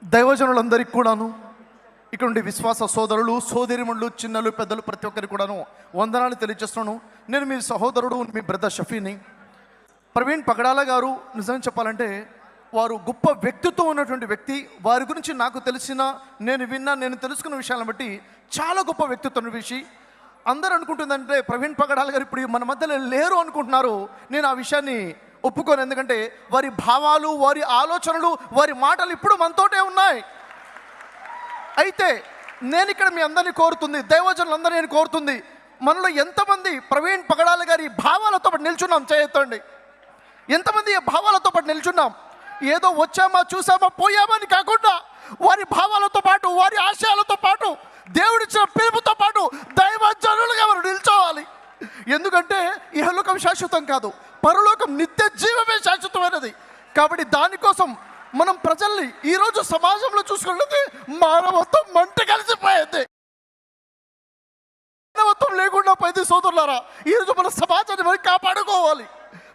దైవజనులందరికీ కూడాను, ఇక్కడ నుండి విశ్వాస సోదరులు సోదరిమణులు చిన్నలు పెద్దలు ప్రతి ఒక్కరికి కూడాను వందనాలు తెలియజేస్తున్నాను. నేను మీ సహోదరుడు, మీ బ్రదర్ షఫీని. ప్రవీణ్ పగడాల గారు నిజంగా చెప్పాలంటే వారు గొప్ప వ్యక్తిత్వం ఉన్నటువంటి వ్యక్తి. వారి గురించి నాకు తెలిసిన, నేను తెలుసుకున్న విషయాలను బట్టి చాలా గొప్ప వ్యక్తిత్వం విషయం. అందరూ అనుకుంటుందంటే ప్రవీణ్ పగడాల గారు ఇప్పుడు మన మధ్యలో లేరు అనుకుంటున్నారు. నేను ఆ విషయాన్ని ఒప్పుకోను. ఎందుకంటే వారి భావాలు, వారి ఆలోచనలు, వారి మాటలు ఇప్పుడు మనతోటే ఉన్నాయి. అయితే నేను ఇక్కడ మీ అందరినీ కోరుతుంది, దైవజనులందరూ నేను కోరుతుంది, మనలో ఎంతమంది ప్రవీణ్ పగడాల గారి భావాలతో పాటు నిల్చున్నాం? చేయొద్దండి. ఎంతమంది ఈ భావాలతో పాటు నిల్చున్నాం? ఏదో వచ్చామా చూసామా పోయామా అని కాకుండా వారి భావాలతో పాటు, వారి ఆశయాలతో పాటు, దేవుడిచ్చిన పిలుపుతో పాటు దైవజనులుగా మనం నిల్చోవాలి. ఎందుకంటే ఇహలోకం శాశ్వతం కాదు, పరలోకం నిత్య జీవమే శాశ్వతమైనది. కాబట్టి దానికోసం మనం ప్రజల్ని ఈరోజు సమాజంలో చూసుకున్నది మానవత్వం మంట కలిసిపోయింది. మానవత్వం లేకుండా పోయింది. సోదరులారా, ఈరోజు మన సమాజాన్ని మనం కాపాడుకోవాలి.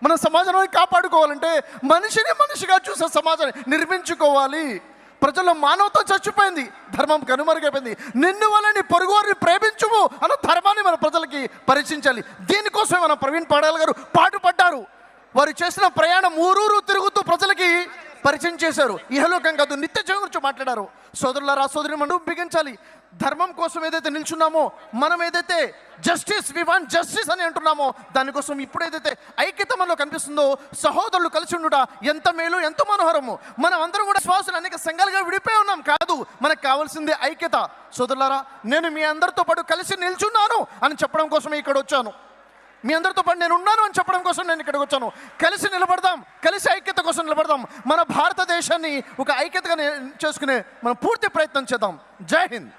మన సమాజాన్ని కాపాడుకోవాలంటే మనిషిని మనిషిగా చూసే సమాజాన్ని నిర్మించుకోవాలి. ప్రజల్లో మానవత్వం చచ్చిపోయింది, ధర్మం కనుమరుగైపోయింది. నిన్ను వలని పొరుగువారిని ప్రేమించుము అన్న ధర్మాన్ని మన ప్రజలకి పరిచయించాలి. దీనికోసమే మన ప్రవీణ్ పగడాల గారు పాటుపడ్డారు. వారు చేసిన ప్రయాణం ఊరూరు తిరుగుతూ ప్రజలకి పరిచయం చేశారు. ఇహలోకం కాదు, నిత్య జీవం గురించి మాట్లాడారు. సోదరులారా, సోదరి మనం బిగించాలి. ధర్మం కోసం ఏదైతే నిల్చున్నామో, మనం ఏదైతే జస్టిస్, వి వాంట్ జస్టిస్ అని అంటున్నామో, దానికోసం ఇప్పుడు ఏదైతే ఐక్యత మనలో కనిపిస్తుందో, సహోదరులు కలిసి ఉండుట ఎంత మేలు, ఎంత మనోహరము. మనం అందరం కూడా శ్వాసలు అనేక సంఘాలుగా విడిపోయి ఉన్నాం కాదు, మనకు కావాల్సింది ఐక్యత. సోదరులారా, నేను మీ అందరితో పాటు కలిసి నిల్చున్నాను అని చెప్పడం కోసమే ఇక్కడ వచ్చాను. మీ అందరితో పాటు నేను ఉన్నాను అని చెప్పడం కోసం నేను ఇక్కడికి వచ్చాను. కలిసి నిలబడదాం, కలిసి ఐక్యత కోసం నిలబడదాం. మన భారతదేశాన్ని ఒక ఐక్యతగా చేసుకునే మనం పూర్తి ప్రయత్నం చేద్దాం. జై హింద్.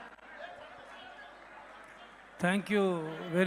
Thank you very